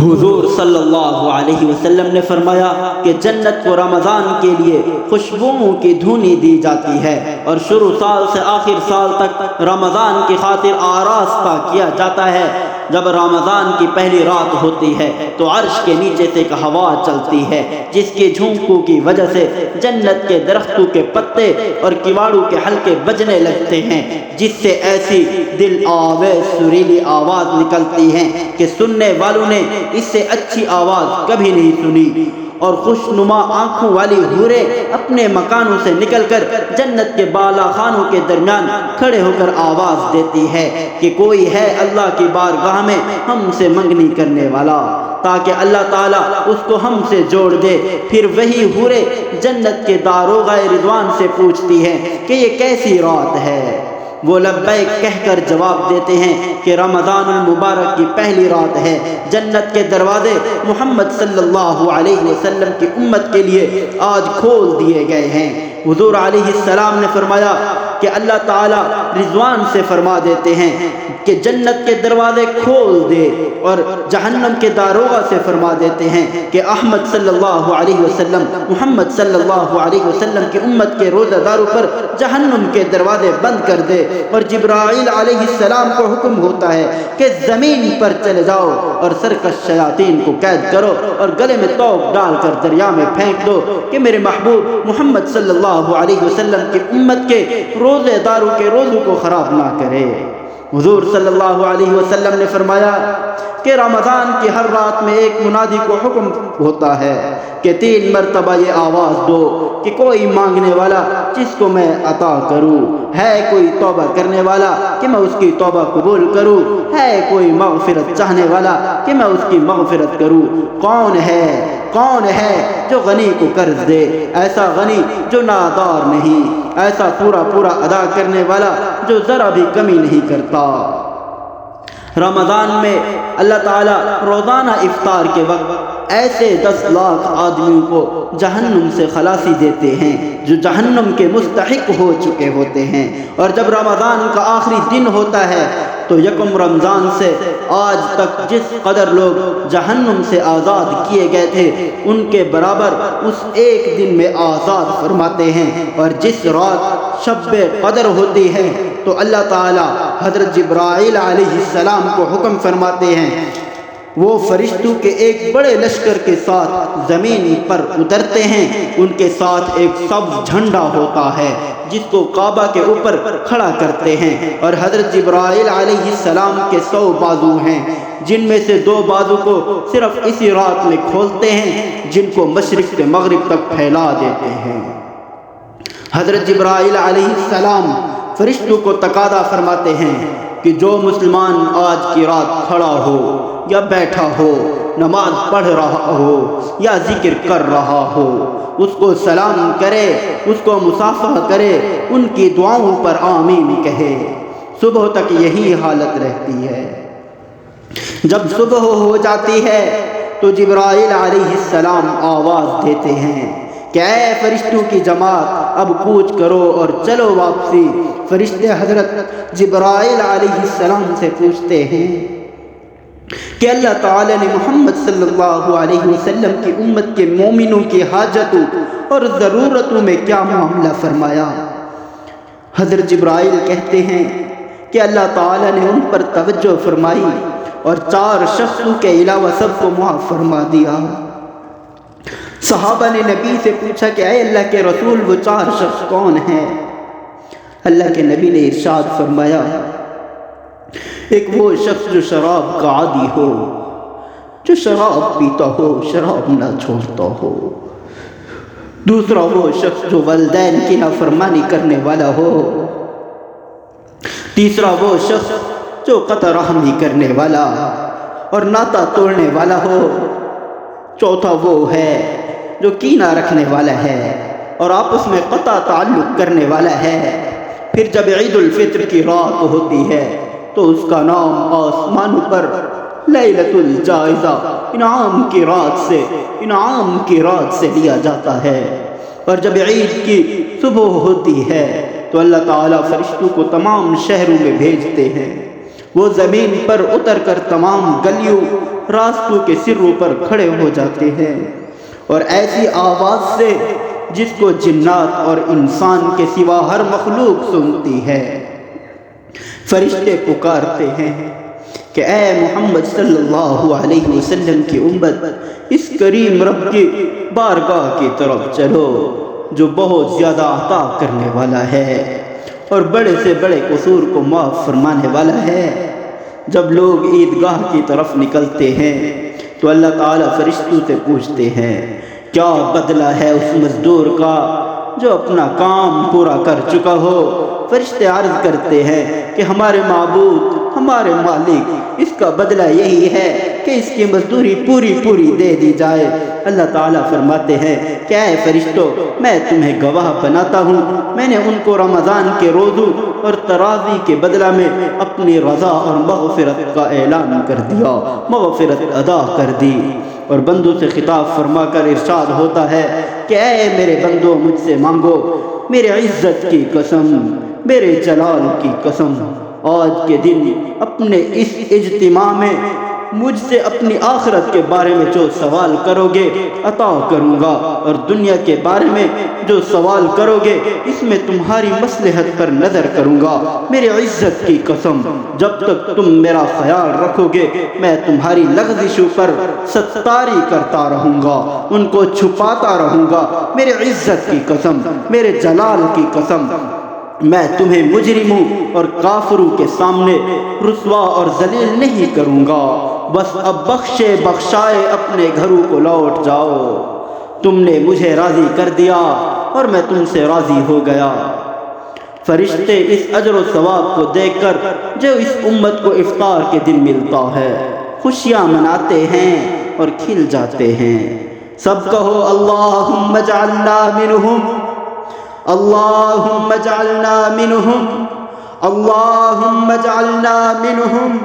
حضور صلی اللہ علیہ وسلم نے فرمایا کہ جنت کو رمضان کے لیے خوشبوؤں کی دھونی دی جاتی ہے اور شروع سال سے آخر سال تک رمضان کی خاطر آراستہ کیا جاتا ہے۔ جب رمضان کی پہلی رات ہوتی ہے تو عرش کے نیچے سے ایک ہوا چلتی ہے جس کے جھونکوں کی وجہ سے جنت کے درختوں کے پتے اور کیواڑوں کے حلقے بجنے لگتے ہیں، جس سے ایسی دل آویز سریلی آواز نکلتی ہے کہ سننے والوں نے اس سے اچھی آواز کبھی نہیں سنی، اور خوشنما آنکھوں والی حوریں اپنے مکانوں سے نکل کر جنت کے بالا خانوں کے درمیان کھڑے ہو کر آواز دیتی ہے کہ کوئی ہے اللہ کی بارگاہ میں ہم سے منگنی کرنے والا، تاکہ اللہ تعالیٰ اس کو ہم سے جوڑ دے۔ پھر وہی حوریں جنت کے داروغہ رضوان سے پوچھتی ہیں کہ یہ کیسی رات ہے؟ وہ لبیک کہہ کر جواب دیتے ہیں کہ رمضان المبارک کی پہلی رات ہے۔ جنت کے دروازے محمد صلی اللہ علیہ وسلم کی امت کے لیے آج کھول دیے گئے ہیں۔ حضور علیہ السلام نے فرمایا کہ اللہ تعالیٰ رضوان سے فرما دیتے ہیں کہ جنت کے دروازے کھول دے، اور جہنم کے داروغہ سے فرما دیتے ہیں کہ احمد صلی اللہ علیہ وسلم، محمد صلی اللہ علیہ وسلم کی امت کے روزہ داروں پر جہنم کے دروازے بند کر دے، اور جبرائیل علیہ السلام کو حکم ہوتا ہے کہ زمین پر چلے جاؤ اور سرکش شیاطین کو قید کرو اور گلے میں توق ڈال کر دریا میں پھینک دو کہ میرے محبوب محمد صلی اللہ علیہ وسلم کی امت کے روزے داروں کے روزوں کو خراب نہ کرے۔ حضور صلی اللہ علیہ وسلم نے فرمایا کہ رمضان کی ہر رات میں ایک منادی کو حکم ہوتا ہے کہ 3 مرتبہ یہ آواز دو کہ کوئی مانگنے والا جس کو میں عطا کروں، ہے کوئی توبہ کرنے والا کہ میں اس کی توبہ قبول کروں، ہے کوئی مغفرت چاہنے والا کہ میں اس کی مغفرت کروں۔ کون ہے جو غنی کو قرض دے، ایسا غنی جو نادار نہیں، ایسا پورا ادا کرنے والا جو ذرا بھی کمی نہیں کرتا۔ رمضان میں اللہ تعالیٰ روزانہ افطار کے وقت ایسے 10 لاکھ آدمیوں کو جہنم سے خلاصی دیتے ہیں جو جہنم کے مستحق ہو چکے ہوتے ہیں، اور جب رمضان کا آخری دن ہوتا ہے تو یکم رمضان سے آج تک جس قدر لوگ جہنم سے آزاد کیے گئے تھے ان کے برابر اس ایک دن میں آزاد فرماتے ہیں۔ اور جس رات شب قدر ہوتی ہے تو اللہ تعالیٰ حضرت جبرائیل علیہ السلام کو حکم فرماتے ہیں، وہ فرشتوں کے ایک بڑے لشکر کے ساتھ زمین پر اترتے ہیں، ان کے ساتھ ایک سبز جھنڈا ہوتا ہے جس کو کعبہ کے اوپر کھڑا کرتے ہیں، اور حضرت جبرائیل علیہ السلام کے 100 بازو ہیں جن میں سے 2 بازو کو صرف اسی رات میں کھولتے ہیں، جن کو مشرق سے مغرب تک پھیلا دیتے ہیں۔ حضرت جبرائیل علیہ السلام فرشتوں کو تقاضا فرماتے ہیں کہ جو مسلمان آج کی رات کھڑا ہو یا بیٹھا ہو، نماز پڑھ رہا ہو یا ذکر کر رہا ہو، اس کو سلام کرے، اس کو مصافحہ کرے، ان کی دعاؤں پر آمین کہے۔ صبح تک یہی حالت رہتی ہے۔ جب صبح ہو جاتی ہے تو جبرائیل علیہ السلام آواز دیتے ہیں کہ اے فرشتوں کی جماعت، اب کوچ کرو اور چلو واپسی۔ فرشتے حضرت جبرائیل علیہ السلام سے پوچھتے ہیں کہ اللہ تعالی نے محمد صلی اللہ علیہ وسلم کی امت کے مومنوں کی حاجتوں اور ضرورتوں میں کیا معاملہ فرمایا؟ حضرت جبرائیل کہتے ہیں کہ اللہ تعالی نے ان پر توجہ فرمائی اور 4 شخصوں کے علاوہ سب کو معاف فرما دیا۔ صحابہ نے نبی سے پوچھا کہ اے اللہ کے رسول وہ 4 شخص کون ہیں؟ اللہ کے نبی نے ارشاد فرمایا، ایک وہ شخص جو شراب کا عادی ہو، جو شراب پیتا ہو، شراب نہ چھوڑتا ہو۔ دوسرا وہ شخص جو والدین کی نافرمانی کرنے والا ہو۔ تیسرا وہ شخص جو قطع رحمی کرنے والا اور ناطہ توڑنے والا ہو۔ چوتھا وہ ہے جو کینہ رکھنے والا ہے اور آپس میں قطع تعلق کرنے والا ہے۔ پھر جب عید الفطر کی رات ہوتی ہے تو اس کا نام آسمان پر لیلۃ الجائزہ، انعام کی رات سے لیا جاتا ہے۔ اور جب عید کی صبح ہوتی ہے تو اللہ تعالیٰ فرشتوں کو تمام شہروں میں بھیجتے ہیں وہ زمین پر اتر کر تمام گلیوں راستوں کے سروں پر کھڑے ہو جاتے ہیں، اور ایسی آواز سے جس کو جنات اور انسان کے سوا ہر مخلوق سنتی ہے۔ فرشتے پکارتے ہیں کہ اے محمد صلی اللہ علیہ وسلم کی امت، اس کریم رب کی بارگاہ کی طرف چلو جو بہت زیادہ عطا کرنے والا ہے اور بڑے سے بڑے قصور کو معاف فرمانے والا ہے۔ جب لوگ عیدگاہ کی طرف نکلتے ہیں تو اللہ تعالیٰ فرشتوں سے پوچھتے ہیں کیا بدلہ ہے اس مزدور کا جو اپنا کام پورا کر چکا ہو؟ فرشتے عرض کرتے ہیں کہ ہمارے معبود، ہمارے مالک، اس کا بدلہ یہی ہے کہ اس کی مزدوری پوری دے دی جائے۔ اللہ تعالیٰ فرماتے ہیں کہ اے فرشتوں، میں تمہیں گواہ بناتا ہوں، میں نے ان کو رمضان کے روزوں اور تراویح کے بدلہ میں اپنی رضا اور مغفرت کا اعلان کر دیا، مغفرت ادا کر دی۔ اور بندوں سے خطاب فرما کر ارشاد ہوتا ہے کہ اے میرے بندوں، مجھ سے مانگو، میرے عزت کی قسم، میرے جلال کی قسم، آج کے دن اپنے اس اجتماع میں مجھ سے اپنی آخرت کے بارے میں جو سوال کرو گے عطا کروں گا، اور دنیا کے بارے میں جو سوال کرو گے اس میں تمہاری مصلحت پر نظر کروں گا۔ میرے عزت کی قسم، جب تک تم میرا خیال رکھو گے میں تمہاری لغزشوں پر ستاری کرتا رہوں گا، ان کو چھپاتا رہوں گا۔ میرے عزت کی قسم، میرے جلال کی قسم، میں تمہیں مجرموں اور کافروں کے سامنے رسوا اور ذلیل نہیں کروں گا۔ بس اب بخشے بخشائے اپنے گھروں کو لوٹ جاؤ، تم نے مجھے راضی کر دیا اور میں تم سے راضی ہو گیا۔ فرشتے اس اجر و ثواب کو دیکھ کر جو اس امت کو افطار کے دن ملتا ہے خوشیاں مناتے ہیں اور کھل جاتے ہیں۔ سب کہو اللہم اجعلنا منہم، اللہم اجعلنا منہم، اللہم اجعلنا منہم۔